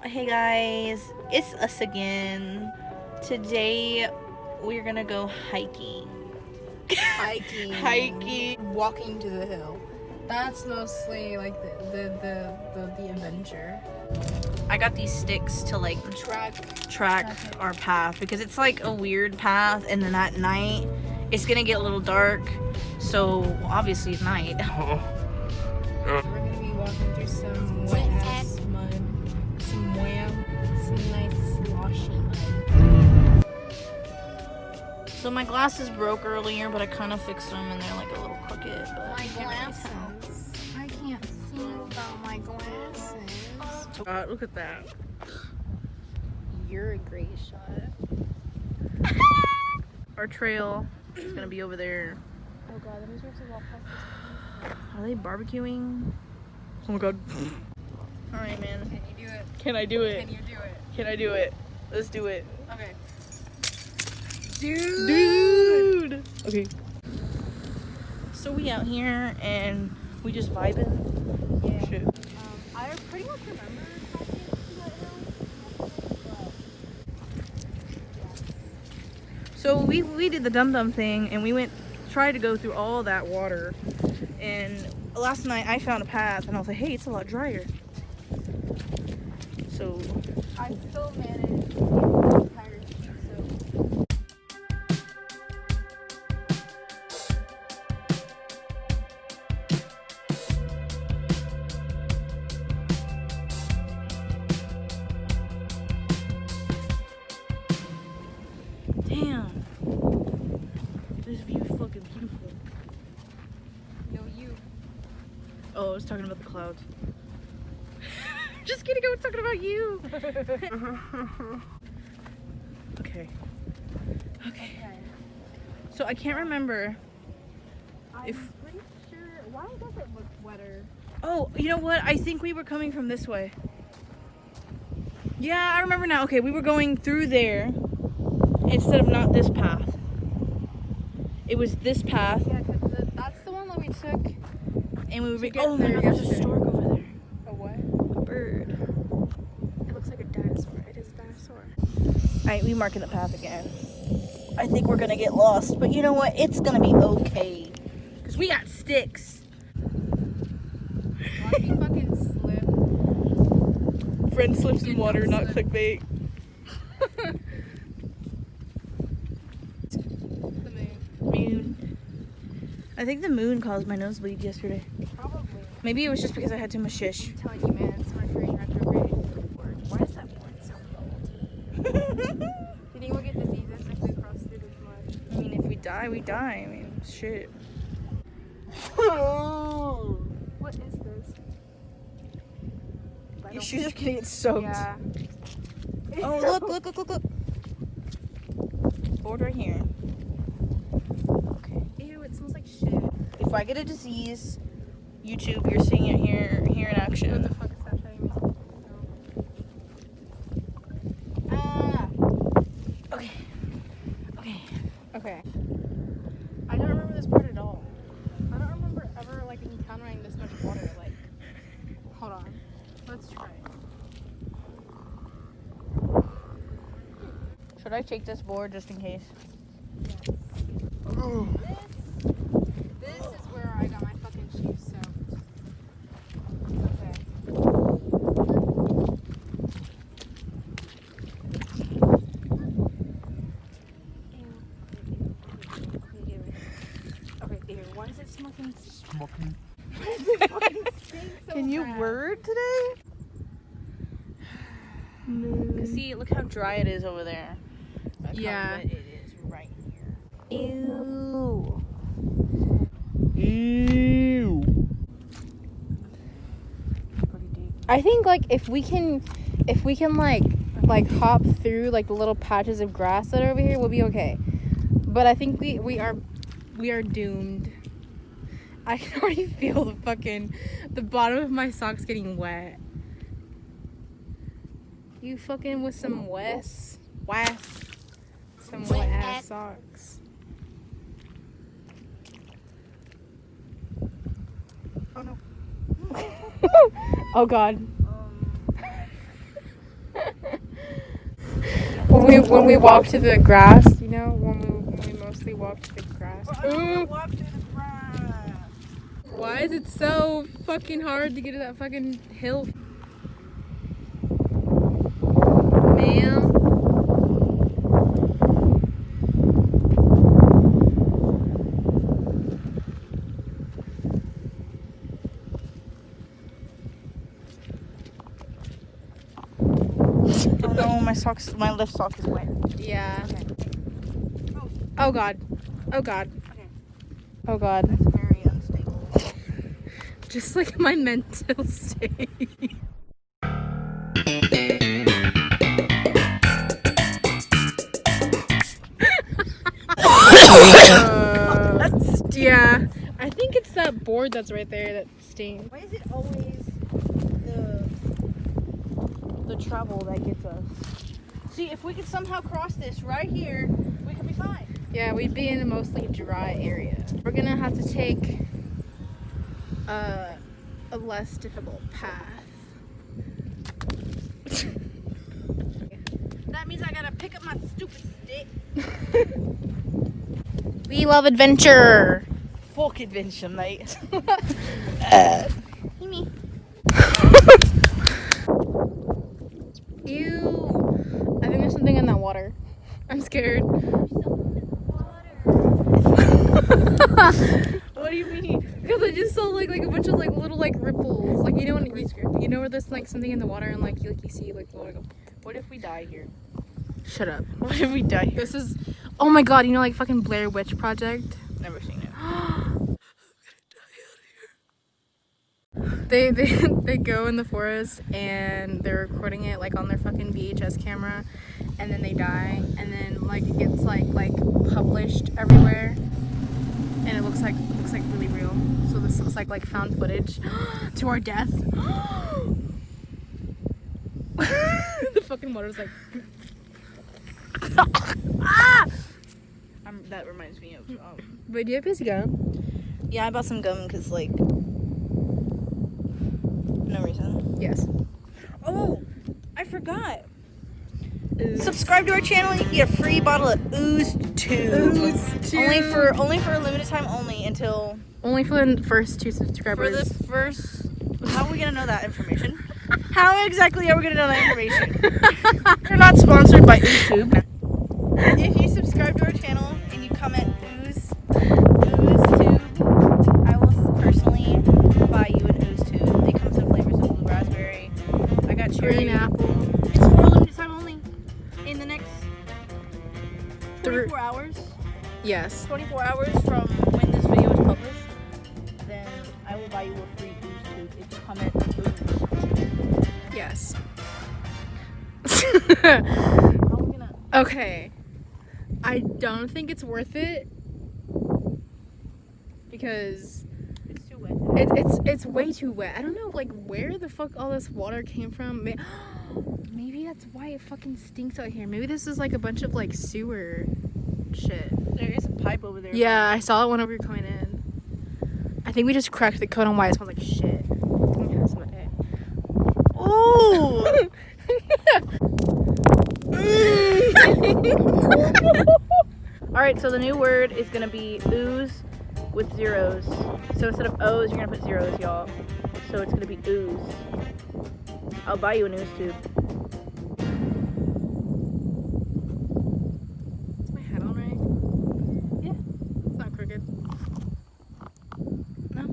Hey guys, it's us again. Today we're gonna go hiking. Hiking. Walking to the hill. That's mostly like the adventure. I got these sticks to like track our path because it's like a weird path, and then at night it's gonna get a little dark. So obviously it's night. We're gonna be walking through some wet ass mud, some nice sloshy mud. So my glasses broke earlier, but I kind of fixed them, and they're like a little crooked. But My glasses. I can't see without my glasses. look at that. You're a great shot. Our trail is gonna be over there. Oh god, let me start to walk past this. Are they barbecuing? Oh my god. Alright, man. Can you do it? Can I do it? Can you do it? Can I do it? Let's do it. Okay. Dude! Okay. So we out here and we just vibing. Yeah. Shit. I pretty much remember hiking to that hill. So we did the dum-dum thing and we tried to go through all that water, and last night I found a path and I was like, hey, it's a lot drier. So I still managed to get entire sheet soaked. damn, this view is fucking beautiful. No, you. Oh, I was talking about the clouds. Just kidding, I was talking about you. Okay. So I can't remember. I'm pretty sure. Why does it look wetter? Oh, you know what? I think we were coming from this way. Yeah, I remember now. Okay, we were going through there instead of not this path. It was this path. Yeah, because that's the one that we took. And we were get oh my there god, there's a yesterday. stork over there. A what? A bird. It looks like a dinosaur. It is a dinosaur. Alright, we marking the path again. I think we're gonna get lost, but you know what? It's gonna be okay. Because we got sticks. Watch me fucking slip. Friend slips in Did water, not not slip. clickbait. The moon. Moon. I think the moon caused my nosebleed yesterday. Probably. Maybe it was just because I had too much shish. I'm telling you, man, it's Mercury retrograde. Why is that board so moldy? Do you think we'll get diseases if we cross through this mud? I mean, if we die, we die. I mean, shit. What is this? Your shoes are gonna get soaked. Yeah. Oh, look. Board right here. Okay. Ew, it smells like shit. If I get a disease, YouTube, you're seeing it here in What action. the fuck is that showing me? No. Okay. Okay. I don't remember this part at all. I don't remember ever like encountering this much water. Like, hold on. Let's try it. Should I take this board just in case? Yes. This is where I got my fucking shoes soaked. Okay. Okay, here. Why is it smoking? Can you word today? No. See, look how dry it is over there. Look how Yeah. wet it is right here. Ew. I think like if we can like hop through like the little patches of grass that are over here, we'll be okay. But I think we are doomed. I can already feel the bottom of my socks getting wet. You fucking with some some wet ass socks. Oh no. Oh god. when we walk to the grass, you know, when we mostly walk to the grass. Ooh. Why is it so fucking hard to get to that fucking hill? Ma'am. Oh no, my left sock is wet. Yeah. Okay. Oh god. Oh god. Okay. Oh god. That's very unstable. Just like my mental state. Yeah. I think it's that board that's right there that stings. Why is it always the travel that gets us? See, if we could somehow cross this right here, we could be fine. Yeah, we'd be in a mostly dry area. We're gonna have to take a less difficult path. That means I gotta pick up my stupid stick. We love adventure. Fuck adventure, mate. Me. Ew. I think there's something in that water. I'm scared. What do you mean? Because I just saw like a bunch of like little like ripples. Like you know when you know where there's like something in the water and like you see like the water go. What if we die here? Shut up. What if we die here? This is oh my god, you know like fucking Blair Witch Project? Never seen it. They go in the forest and they're recording it like on their fucking VHS camera and then they die and then like it gets like published everywhere and it looks like really real. So this looks like found footage to our death. The fucking water's like Ah! That reminds me of Wait, do you have piece of gum? yeah, I bought some gum because like no reason. Yes. Oh, I forgot. Subscribe to our channel and you can get a free bottle of Ooze Tube. Ooze Tube. Only for a limited time only until Only for the first 2 subscribers. for the first. How are we gonna know that information? How exactly are we gonna know that information? We're not sponsored by Ooze Tube. If you subscribe to our channel and you comment Ooze Tube, I will personally buy you an Ooze Tube. They come in flavors of blue raspberry. I got cherry. Green apple. It's for a limited time only. In the next 24 hours. Yes. 24 hours from when this video is published, then I will buy you a free Ooze Tube if you comment Ooze. Yes. How are we gonna? Okay. I don't think it's worth it because It's too wet. it's way too wet. I don't know like where the fuck all this water came from. Maybe that's why it fucking stinks out here. Maybe this is like a bunch of like sewer shit. There is a pipe over there. Yeah, I saw it whenever we were coming in. I think we just cracked the code on why it smells like shit. Yeah, some of it. Ooh. All right, so the new word is gonna be ooze with zeros. So instead of O's, you're gonna put zeros, y'all. So it's gonna be ooze. I'll buy you an Ooze Tube. Is my hat on right? Yeah. It's not crooked. No.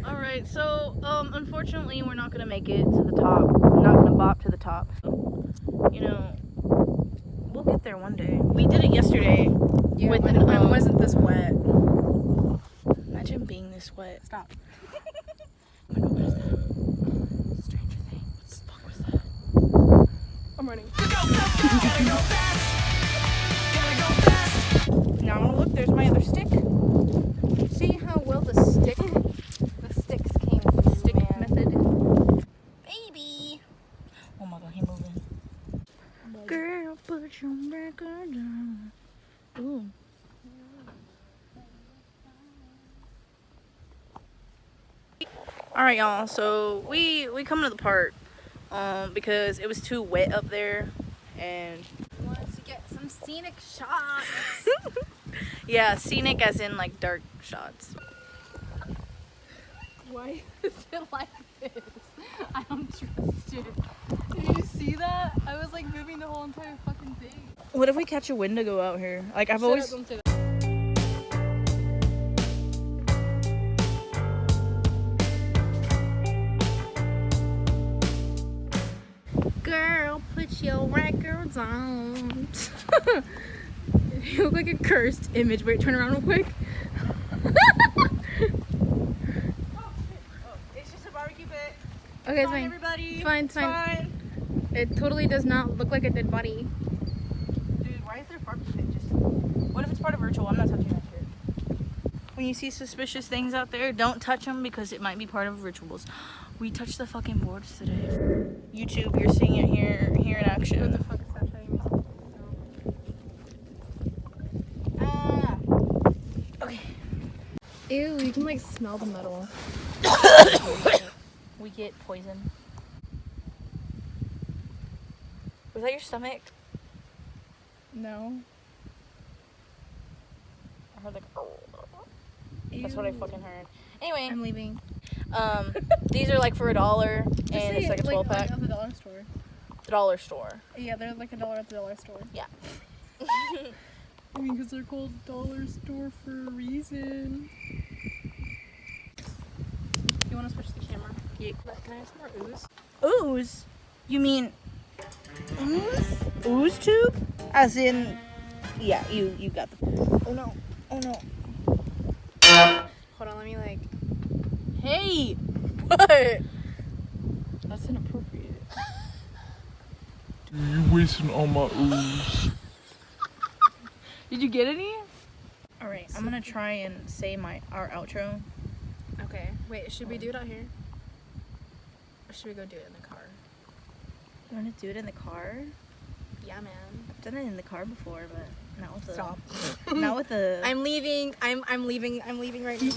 All right, so unfortunately, we're not gonna make it to the top. We're not gonna bop to the top. You know, we'll get there one day. We did it yesterday. Yeah, With when wasn't this wet? Imagine being this wet. Stop. Oh my god, what is that? Stranger Things. What was that? I'm running. Now look, there's my other stick. See how well the sticks came with the stick method? Baby. Oh my god, he moving. Girl, put your record down. Ooh. All right, y'all. So we come to the park because it was too wet up there, and I want us to get some scenic shots. yeah, scenic as in like dark shots. Why is it like this? I don't trust it. Did you see that? I was like moving the whole entire fucking thing. What if we catch a Wendigo out here? Like I've Shut always. up, don't say that. Girl, put your records on. You look like a cursed image. Wait, turn around real quick. It's just a barbecue pit. Okay, it's fine. Everybody. It's fine, it's fine. It totally does not look like a dead body. Dude, why is there a barbecue pit? Just what if it's part of virtual? I'm not touching that shit. When you see suspicious things out there, don't touch them because it might be part of rituals. We touched the fucking boards today. YouTube, you're seeing it here in What action. the fuck is that showing me? Ah. Okay. Ew, you can like smell the metal. We get poison. Was that your stomach? No. I heard like. Oh. That's what I fucking heard. Anyway, I'm leaving. these are like for $1, and it's like a 12 pack. Like at the dollar store. The dollar store. Yeah, they're like $1 at the dollar store. Yeah. I mean, because they're called dollar store for a reason. You want to switch the camera? Yeah. Can I have some more ooze? Ooze? You mean ooze? Ooze tube? As in, yeah, you got the. Oh no! Oh no! Hold on, let me like. Hey! What? That's inappropriate. You wasting all my ooze. Did you get any? All right, I'm gonna try and say our outro. Okay, wait, should we do it out here? Or should we go do it in the car? You wanna do it in the car? Yeah, man. I've done it in the car before, but not with the. Stop. Not with the. I'm leaving. I'm leaving right now.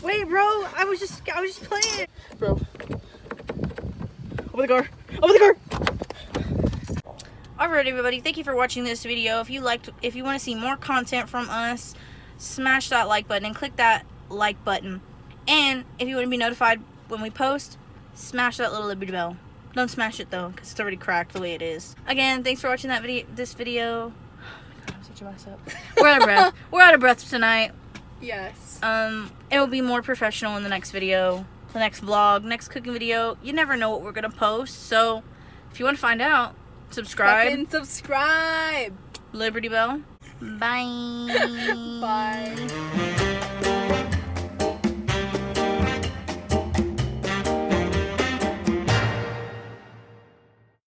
Wait, bro! I was just playing. Bro. Open the car. Open the car. Alright, everybody. Thank you for watching this video. If you want to see more content from us, smash that like button and click that like button. And if you want to be notified when we post, smash that little Liberty Bell. Don't smash it though, because it's already cracked the way it is. Again, thanks for watching this video. Oh my god, I'm such a mess up. We're out of breath. We're out of breath tonight. Yes. It will be more professional in the next video, the next vlog, next cooking video. You never know what we're gonna post, so if you want to find out, subscribe. Fucking subscribe. Liberty Bell. Bye. Bye.